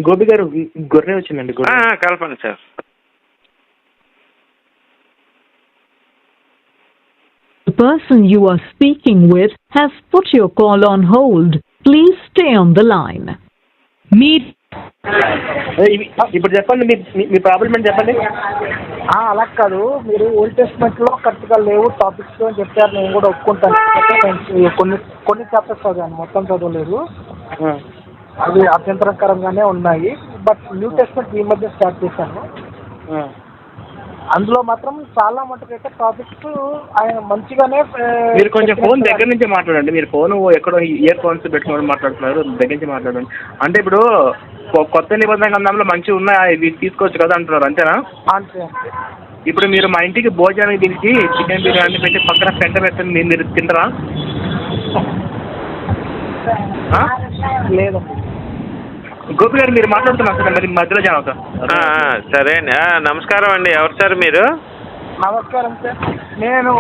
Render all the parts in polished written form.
గోపి గారు గొర్రె వచ్చిందండి. కలపండి sir. The person you are speaking with has put your call on hold. Please stay on the line. ఇప్పుడు చెప్పండి, మీ ప్రాబ్లం ఏంటి చెప్పండి. అలా కాదు, మీరు ఓల్డ్ టెస్ట్మెంట్లో కరెక్ట్గా లేవు టాపిక్స్ అని చెప్పారు. నేను కూడా ఒప్పుకుంటాను. కొన్ని చాప్టర్స్ చదివాను, మొత్తం చదవలేదు. అవి అభ్యంతరకరంగానే ఉన్నాయి. బట్ న్యూ టెస్ట్మెంట్ ఈ మధ్య స్టార్ట్ చేశాను. అందులో మాత్రం చాలా మటుకు అయితే టాపిక్స్ ఆయన మంచిగానే. మీరు కొంచెం ఫోన్ దగ్గర నుంచి మాట్లాడండి. మీరు ఫోన్ ఎక్కడో ఇయర్ ఫోన్స్ పెట్టుకొని మాట్లాడుతున్నారు, దగ్గర నుంచి మాట్లాడండి. అంటే ఇప్పుడు కొత్త నిబంధన గ్రంథంలో మంచిగా ఉన్నాయి, ఇవి తీసుకోవచ్చు కదా అంటున్నారు, అంతేనా? అంతే. ఇప్పుడు మీరు మా ఇంటికి భోజనానికి పిలిచి చికెన్ బిర్యానీ పెట్టి పక్కన పెంట పెట్టండి, మీరు తింటారా? లేదండి. గోపి గారు మీరు మాట్లాడుతున్నారు సార్, మరి మధ్యలో జాయిన్ అవుతారు. సరే అండి. నమస్కారం అండి. ఎవరు సార్ మీరు? నమస్కారం సార్, నేను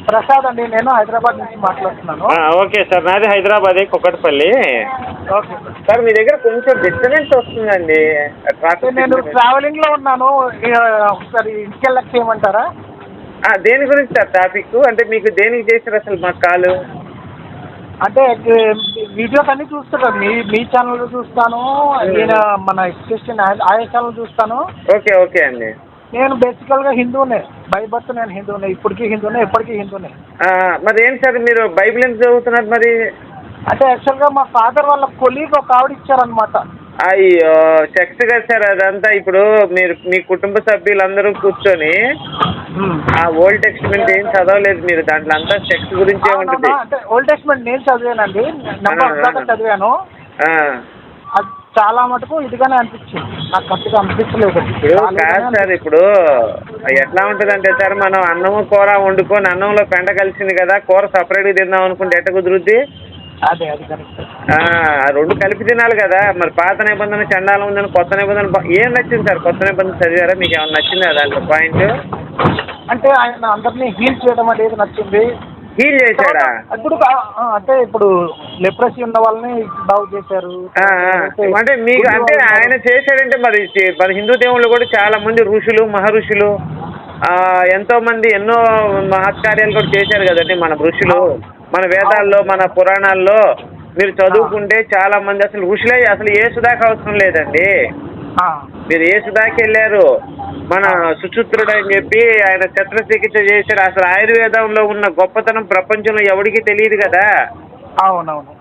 ప్రసాద్ అండి. నేను హైదరాబాద్ నుంచి మాట్లాడుతున్నాను. ఓకే సార్, నాది హైదరాబాద్, కుక్కట్పల్లి. ఓకే సార్, మీ దగ్గర కొంచెం డిస్టర్బెన్స్ వస్తుందండి. నేను ట్రావెలింగ్లో ఉన్నాను. ఒకసారి ఇంటికి వెళ్ళక చేయమంటారా? దేని గురించి సార్ టాపిక్? అంటే మీకు దేనికి చేశారు అసలు మాకు కాలు? అంటే వీడియోస్ అన్నీ చూస్తాను. మీ ఛానల్ చూస్తాను, నేను మన ఎడ్యుకేషన్ ఆయా ఛానల్ చూస్తాను. ఓకే ఓకే అండి. నేను బేసికల్గా హిందూనే, బై బర్త్ నేను హిందూనే, ఇప్పటికీ హిందూనే, ఎప్పటికీ హిందూనే. మరి ఏంటి సార్ మీరు బైబిల్ ఎంత చదువుతున్నారు మరి? అంటే యాక్చువల్గా మా ఫాదర్ వాళ్ళ కొలీగ్ ఒక ఆవిడ ఇచ్చారనమాట. అయ్యో, సెక్స్ కదా సార్ అదంతా. ఇప్పుడు మీరు మీ కుటుంబ సభ్యులందరూ కూర్చొని ఆ ఓల్డ్ టెస్ట్మెంట్ ఏం చదవలేదు మీరు, దాంట్లో అంతా సెక్స్ గురించే ఉంటుంది. అంటే ఓల్డ్ టెస్ట్మెంట్ నేను చదివానండి, చదివాను. అది చాలా మటుకు ఇదిగానే అనిపించింది, నాకు కరెక్ట్గా అనిపించలేదు. కాదు సార్, ఇప్పుడు ఎట్లా ఉంటుంది అంటే సార్, మనం అన్నము కూర వండుకొని అన్నంలో పెంట కలిసింది కదా, కూర సపరేట్గా తిందాం అనుకుంటే ఎట్ట కుదురుద్ది? అదే అది కరెక్ట్. రెండు కలిపి తినాలి కదా. మరి పాత నిబంధన చండాలం ఉందని కొత్త నిబంధన ఏం నచ్చింది సార్? కొత్త నిబంధన చదివారా? మీకు ఏమైనా నచ్చిందా దాంట్లో పాయింట్? అంటే ఆయన అందరినీ హీల్ చేయడం అనేది నచ్చింది. హీల్ చేశాడా? ఇప్పుడు అంటే ఇప్పుడు లెప్రసీ ఉన్న వాళ్ళని బాగు చేశారు. అంటే మీకు అంటే ఆయన చేశాడంటే మరి మన హిందూ దేవుళ్ళు కూడా చాలా మంది ఋషులు మహర్షులు ఎంతో మంది ఎన్నో మహత్కార్యాలు కూడా చేశారు కదండి మన ఋషులు. మన వేదాల్లో మన పురాణాల్లో మీరు చదువుకుంటే చాలా మంది అసలు ఋషులే అసలు ఏ సుధాకి అవసరం లేదండి. మీరు ఏ సుధాకి వెళ్ళారు? మన సుచిత్రుడు అని చెప్పి ఆయన శస్త్రచికిత్స చేశారు. అసలు ఆయుర్వేదంలో ఉన్న గొప్పతనం ప్రపంచంలో ఎవరికి తెలియదు కదా. అవునవును.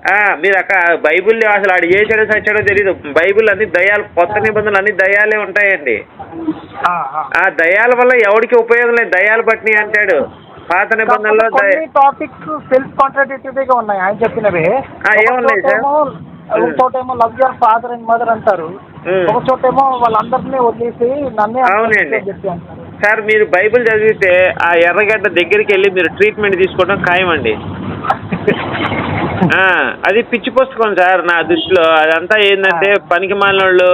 మీరు అక్కడ బైబిల్ అసలు ఆడు చేశాడో సచ్చాడో తెలియదు. బైబిల్ అన్ని దయాలు, కొత్త నిబంధనలు అన్ని దయాలే ఉంటాయండి. ఆ దయాల వల్ల ఎవరికి ఉపయోగం లేదు, దయాలు పట్టినాయి అంటాడు. పాత నిబంధనలో టాపిక్స్ సెల్ఫ్ కాంట్రాడిక్టరీగా ఉన్నాయి ఆయన చెప్పినవి. ఏమున్నాయి సార్? ఒక చోటేమో love your father and mother అంటారు, ఒక చోటేమో వాళ్ళందరినీ వదిలేసి నన్నే. అవునండి సార్, మీరు బైబిల్ చదివితే ఆ ఎర్రగడ్డ దగ్గరికి వెళ్ళి మీరు ట్రీట్మెంట్ తీసుకోవడం ఖాయమండి. అది పిచ్చి పుస్తకం సార్ నా దృష్టిలో. అదంతా ఏంటంటే పనికి మాలినోళ్ళు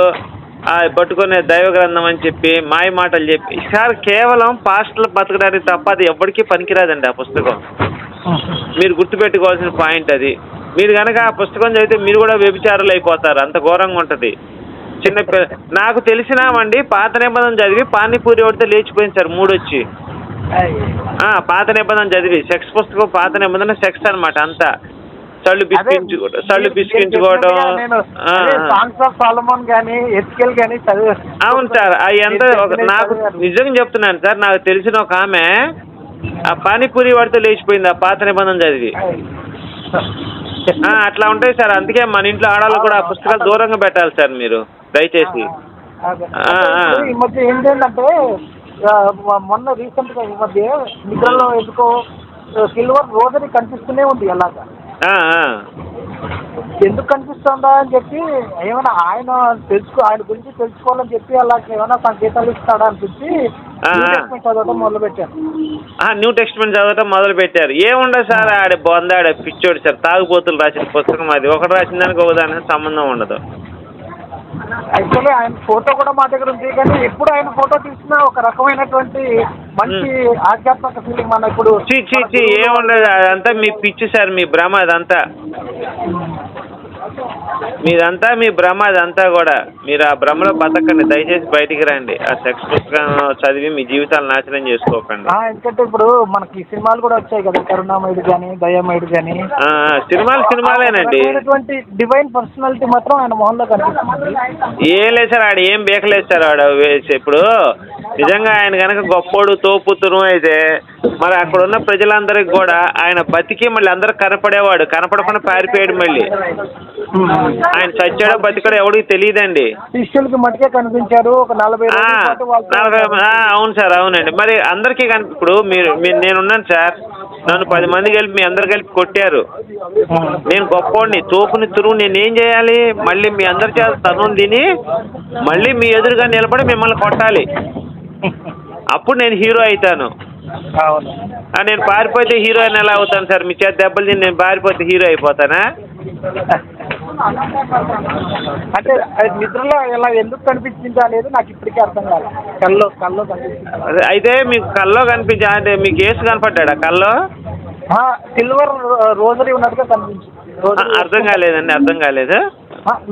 పట్టుకునే దైవ గ్రంథం అని చెప్పి మాయ మాటలు చెప్పి సార్ కేవలం పాస్టర్లు బతకడానికి తప్ప అది ఎవ్వడికి పనికిరాదండి ఆ పుస్తకం. మీరు గుర్తుపెట్టుకోవాల్సిన పాయింట్ అది. మీరు కనుక ఆ పుస్తకం చదివితే మీరు కూడా వ్యభిచారులు అయిపోతారు, అంత ఘోరంగా ఉంటుంది. నాకు తెలిసినామండి పాత నిబంధన చదివి పానీపూరి ఒకటితో లేచిపోయింది సార్, మూడొచ్చి. పాత నిబంధన చదివి సెక్స్ పుస్తకం, పాత నిబంధన సెక్స్ అనమాట అంతా. సళ్ళు పిసికించుకోవడం. అవును సార్, అవి ఎంత నాకు నిజంగా చెప్తున్నాను సార్, నాకు తెలిసిన ఒక ఆమె ఆ పానీపూరి వాడితో లేచిపోయింది ఆ పాత నిబంధన చదివి. అట్లా ఉంటాయి సార్. అందుకే మన ఇంట్లో ఆడవాళ్ళు కూడా ఆ పుస్తకాలు దూరంగా పెట్టాలి సార్ మీరు దయచేసి. ఈ మధ్య ఏంటంటే మొన్న రీసెంట్ గా ఈ మధ్య నిద్రలో ఎందుకో సిల్వర్ రోజరీ కనిపిస్తూనే ఉంది. అలాగా ఎందుకు కనిపిస్తుందా అని చెప్పి ఏమైనా ఆయన గురించి తెలుసుకోవాలని చెప్పి అలా ఏమైనా సంకేతాలు ఇస్తాడా అనిపించి చదవటం మొదలు పెట్టారు. న్యూ టెస్ట్మెంట్ చదవటం మొదలు పెట్టారు. ఏముండదు సార్, ఆడే బొందాడే పిచ్చోడు సార్, తాగుబోతులు రాసిన పుస్తకం అది. ఒకటి రాసిన దానికి ఒకదానికి సంబంధం ఉండదు. యాక్చువల్లీ ఆయన ఫోటో కూడా మా దగ్గర ఉంది, కానీ ఎప్పుడు ఆయన ఫోటో తీసినా ఒక రకమైనటువంటి మంచి ఆధ్యాత్మిక ఫీలింగ్. మన ఇప్పుడు ఏముండదు, అదంతా మీ పిచ్చి సార్, మీ భ్రమ అదంతా. మీదంతా మీ భ్రమ, అదంతా కూడా మీరు ఆ భ్రమలో బతకండి. దయచేసి బయటికి రండి. ఆ సెక్స్ పుస్తకం చదివి మీ జీవితాలు నాశనం చేసుకోకండి. ఎందుకంటే ఇప్పుడు మనకి సినిమాలు కూడా వచ్చాయి కదా, కరుణామయుడు కానీ దయామయుడు కానీ. సినిమాలేనండి. డివైన్ పర్సనాలిటీ మాత్రం ఆయన మొహంలో కనిపిస్తుంది. ఏం లేదు సార్, ఆడు ఏం బేకలేదు సార్. ఆడు ఇప్పుడు నిజంగా ఆయన కనుక గొప్పోడు తోపుతురు అయితే మరి అక్కడ ఉన్న ప్రజలందరికీ కూడా ఆయన బతికి మళ్ళీ అందరూ కనపడేవాడు. కనపడకుండా పారిపోయాడు మళ్ళీ. ఆయన చచ్చాడో బతికాడో ఎవడికి తెలియదండి. శిష్యులకి మటుకే కనిపించారు ఒక 40 అవును సార్, అవునండి. మరి అందరికీ ఇప్పుడు నేనున్నాను సార్, నన్ను 10 మంది కలిపి మీ అందరు కలిపి కొట్టారు. నేను గొప్పోడిని, తోపుని తురువు, నేనేం చేయాలి? మళ్ళీ మీ అందరి చేత తనుని తిని మళ్ళీ మీ ఎదురుగా నిలబడి మిమ్మల్ని కొట్టాలి. అప్పుడు నేను హీరో అవుతాను. నేను పారిపోతే హీరోయిన్ ఎలా అవుతాను సార్? మీ చేత దెబ్బలు తిని నేను పారిపోతే హీరో అయిపోతానా? అంటే నిద్రలో ఇలా ఎందుకు కనిపించిందా అనేది నాకు ఇప్పటికీ అర్థం కాదు. కల్లో కనిపించింది. అయితే మీకు కల్లో అంటే మీకు ఏసు కనపడ్డా కల్లో? సిల్వర్ రోజరీ ఉన్నట్టుగా కనిపించింది. అర్థం కాలేదండి, అర్థం కాలేదు.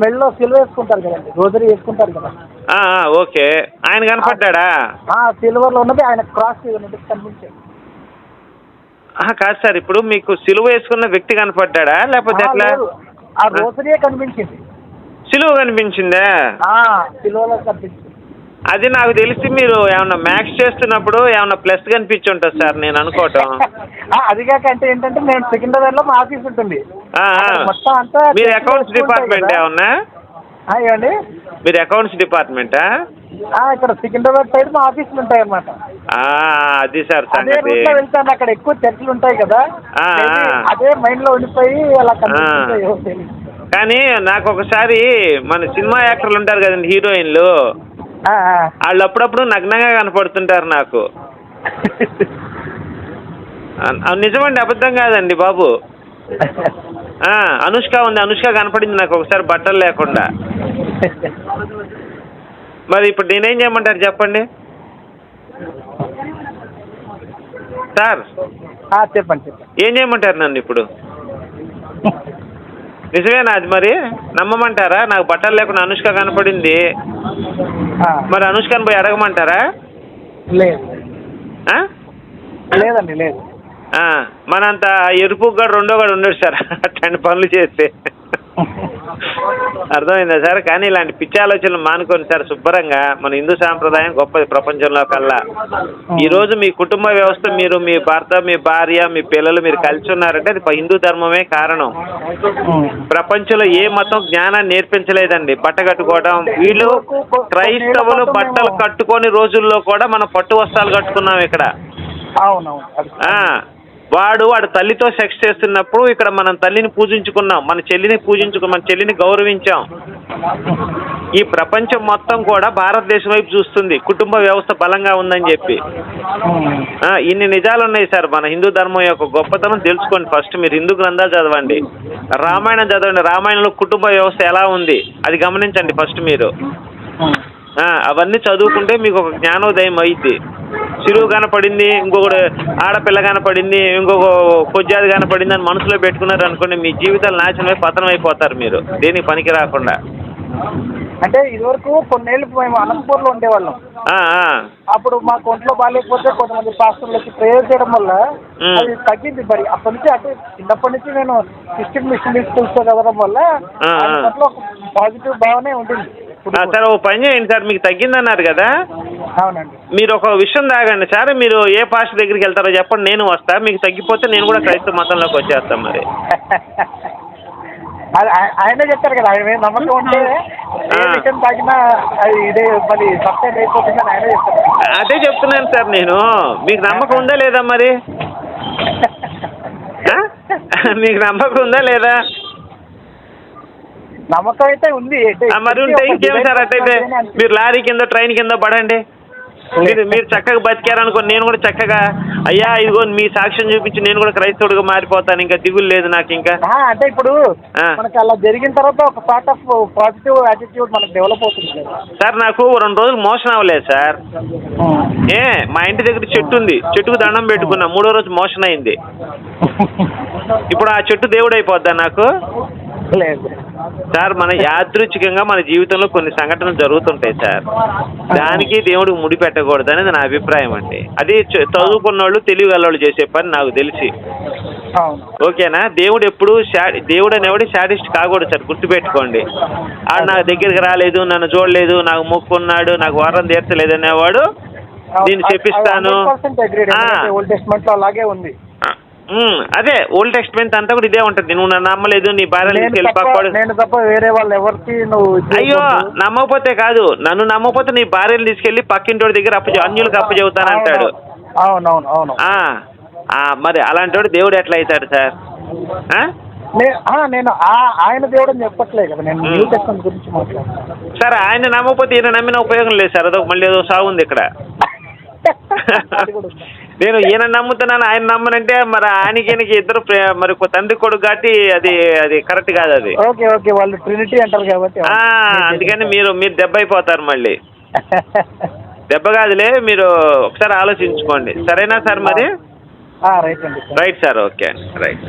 మెడలో సిల్వర్ వేసుకుంటారు కదండి, రోజరీ వేసుకుంటారు కదా. ఓకే, ఆయన కనపడ్డా? సిల్వర్ లో ఉన్నది ఆయన క్రాస్ కనిపించాడు. కాదు సార్, ఇప్పుడు మీకు సిలువ వేసుకున్న వ్యక్తి కనపడ్డా లేకపోతే ఎట్లా? ఆ రోజరీయే కనిపించింది. సిలువ కనిపించిందా? సిలువలో కనిపించింది. అది నాకు తెలిసి మీరు ఏమన్నా మ్యాక్స్ చేస్తున్నప్పుడు ఏమన్నా ప్లస్ కనిపించి ఉంటుంది సార్, నేను అనుకోవటం. అది కాక అంటే ఏంటంటే నేను సికింద్రాబాద్లో మా ఆఫీస్ ఉంటుంది. మొత్తం అంతా మీరు అకౌంట్స్ డిపార్ట్మెంట్ ఏమన్నా? ఏమండి, మీరు అకౌంట్స్ డిపార్ట్మెంటా? ఇక్కడ సికింద్రాబాద్ సైడ్ మా ఆఫీసులు ఉంటాయి అన్నమాట. అది సార్ అదే రూట్ లో వెళ్తాను. అక్కడ ఎక్కువ చర్చలు ఉంటాయి కదా, అదే మైండ్ లో ఉండిపోయి అలా కనిపిస్తాయి. కానీ నాకు ఒకసారి మన సినిమా యాక్టర్లు ఉంటారు కదండి, హీరోయిన్లు, వాళ్ళు అప్పుడప్పుడు నగ్నంగా కనపడుతుంటారు నాకు. నిజమండి, అబద్ధం కాదండి బాబు. అనుష్క ఉంది, అనుష్క కనపడింది నాకు ఒకసారి బట్టలు లేకుండా. మరి ఇప్పుడు నేనేం చేయమంటారు చెప్పండి సార్? చెప్పండి. ఏం చేయమంటారు నన్ను ఇప్పుడు? నిజమేనా అది? మరి నమ్మమంటారా? నాకు బట్టలు లేకుండా అనుష్క కనపడింది, మరి అనుష్కని పోయి అడగమంటారా? లేదండి, లేదు. మనంత ఎరుపు గడు రెండో గడు ఉండడు సార్ అట్లాంటి పనులు చేస్తే. అర్థమైందా సార్? కానీ ఇలాంటి పిచ్చి ఆలోచనలు మానుకోండి సార్. శుభ్రంగా మన హిందూ సాంప్రదాయం గొప్పది ప్రపంచంలో కల్లా. ఈరోజు మీ కుటుంబ వ్యవస్థ, మీరు మీ భర్త, మీ భార్య, మీ పిల్లలు మీరు కలిసి ఉన్నారంటే అది హిందూ ధర్మమే కారణం. ప్రపంచంలో ఏ మతం జ్ఞానాన్ని నేర్పించలేదండి. బట్ట కట్టుకోవడం, వీళ్ళు క్రైస్తవులు బట్టలు కట్టుకోని రోజుల్లో కూడా మనం పట్టు వస్త్రాలు కట్టుకున్నాం ఇక్కడ. వాడు తల్లితో సెక్స్ చేస్తున్నప్పుడు ఇక్కడ మనం తల్లిని పూజించుకున్నాం, మన చెల్లిని గౌరవించాం. ఈ ప్రపంచం మొత్తం కూడా భారతదేశం వైపు చూస్తుంది, కుటుంబ వ్యవస్థ బలంగా ఉందని చెప్పి. ఇన్ని నిజాలు ఉన్నాయి సార్. మన హిందూ ధర్మం యొక్క గొప్పతనం తెలుసుకోండి. ఫస్ట్ మీరు హిందూ గ్రంథాలు చదవండి, రామాయణం చదవండి. రామాయణంలో కుటుంబ వ్యవస్థ ఎలా ఉంది అది గమనించండి ఫస్ట్ మీరు. అవన్నీ చదువుకుంటే మీకు ఒక జ్ఞానోదయం అయింది. చిరువు కనపడింది, ఇంకొకటి ఆడపిల్ల కనపడింది, ఇంకొక కొజ్జాది కనపడింది అని మనసులో పెట్టుకున్నారు అనుకోండి, మీ జీవితాలు నాశనమై పతనం అయిపోతారు మీరు, దేనికి పనికి రాకుండా. అంటే ఇదివరకు కొన్నేళ్ళు మేము అనంతపూర్లో ఉండేవాళ్ళం. అప్పుడు మాకు ఒంట్లో బాగాలేకపోతే కొంతమంది పాస్టర్లు వచ్చి ప్రేయర్ చేయడం వల్ల అది తగ్గింది. మరి అప్పటి నుంచి అంటే చిన్నప్పటి నుంచి నేను క్రిస్టియన్ మిషనరీ స్కూల్స్ చదవడం వల్ల పాజిటివ్ భావనే ఉంటుంది. సార్ ఓ పని చేయండి సార్, మీకు తగ్గిందన్నారు కదా. అవునండి. మీరు ఒక విషయం తాగండి సార్. మీరు ఏ పాస్టర్ దగ్గరికి వెళ్తారో చెప్పండి, నేను వస్తా. మీకు తగ్గిపోతే నేను కూడా క్రైస్తవ మతంలోకి వచ్చేస్తాను. మరి ఆయనే చెప్తారు కదా, ఆయన నమ్మకం ఉంటే ఏ విషయం తాగినా ఇదే మళ్ళీ సబ్స్టైడ్ అయిపోతుందని ఆయనే చెప్తారు. అదే చెప్తున్నాను సార్ నేను. మీకు నమ్మకం ఉందా లేదా? మరి మీకు నమ్మకం ఉందా లేదా? నమ్మకం అయితే ఉంది. మరి ఉంటే ఇంకేం సార్? అట్టయితే మీరు లారీ కింద ట్రైన్ కింద పడండి. మీరు చక్కగా బతికారనుకో, నేను కూడా చక్కగా అయ్యా ఇదిగో మీ సాక్ష్యం చూపించి నేను కూడా క్రైస్తవుడిగా మారిపోతాను. ఇంకా దిగులు లేదు నాకు. ఇంకా అంటే ఇప్పుడు మనకి అలా జరిగిన తర్వాత ఒక పార్ట్ ఆఫ్ పాజిటివ్ యాటిట్యూడ్ మనకు డెవలప్ అవుతుంది సార్. నాకు 2 రోజులు మోషన్ అవ్వలేదు సార్. మా ఇంటి దగ్గర చెట్టు ఉంది, చెట్టుకు దండం పెట్టుకున్నా, 3వ రోజు మోషన్ అయింది. ఇప్పుడు ఆ చెట్టు దేవుడు అయిపోద్దా నాకు? లేదు సార్ మన యాదృచ్ఛికంగా మన జీవితంలో కొన్ని సంఘటనలు జరుగుతుంటాయి సార్, దానికి దేవుడికి ముడి పెట్టకూడదు అనేది నా అభిప్రాయం అండి. అది చదువుకున్న వాళ్ళు తెలివిగలవాళ్ళు చేసే పని నాకు తెలిసి. ఓకేనా? దేవుడు ఎప్పుడు దేవుడు అనేవాడు శాడిస్ట్ కాకూడదు సార్, గుర్తుపెట్టుకోండి. ఆడు నా దగ్గరికి రాలేదు, నన్ను చూడలేదు, నాకు మొక్కున్నాడు, నాకు వరం తీర్చలేదు అనేవాడు నేను చెప్పిస్తాను. అలాగే ఉంది. అదే ఓల్డ్ టెస్ట్మెంట్ అంతా కూడా ఇదే ఉంటుంది. నువ్వు నన్ను నమ్మలేదు, నీ భార్యను తీసుకెళ్ళిపోకూడదు. నేను తప్ప వేరే వాళ్ళు ఎవరికి నువ్వు అయ్యో నమ్మకపోతే కాదు, నన్ను నమ్మకపోతే నీ భార్యను తీసుకెళ్లి పక్కింటోడి దగ్గర అన్యులకు అప్పచెబుతాను అంటాడు. అవునవును అవును. మరి అలాంటి వాడు దేవుడు ఎట్లా అవుతాడు సార్? నేను ఆయన దేవుడు అని చెప్పట్లేదు కదా, నేను న్యూ టెస్ట్మెంట్ గురించి మాట్లాడుతున్నాను. సార్ ఆయన నమ్మకపోతే ఈయన నమ్మిన ఉపయోగం లేదు సార్, అదొక మళ్ళీ ఏదో సాగు ఉంది ఇక్కడ. నేను ఈయన నమ్ముతున్నాను, ఆయన నమ్మనంటే మరి ఆయనకి ఇద్దరు మరి తండ్రి కొడుకు కాబట్టి అది కరెక్ట్ కాదు. అది ఓకే ఓకే, వాళ్ళు ట్రినిటీ అంటారు కాబట్టి అందుకని మీరు దెబ్బ అయిపోతారు మళ్ళీ. దెబ్బ కాదులే, మీరు ఒకసారి ఆలోచించుకోండి. సరేనా సార్? మరి రైట్ అండి. రైట్ సార్, ఓకే అండి, రైట్.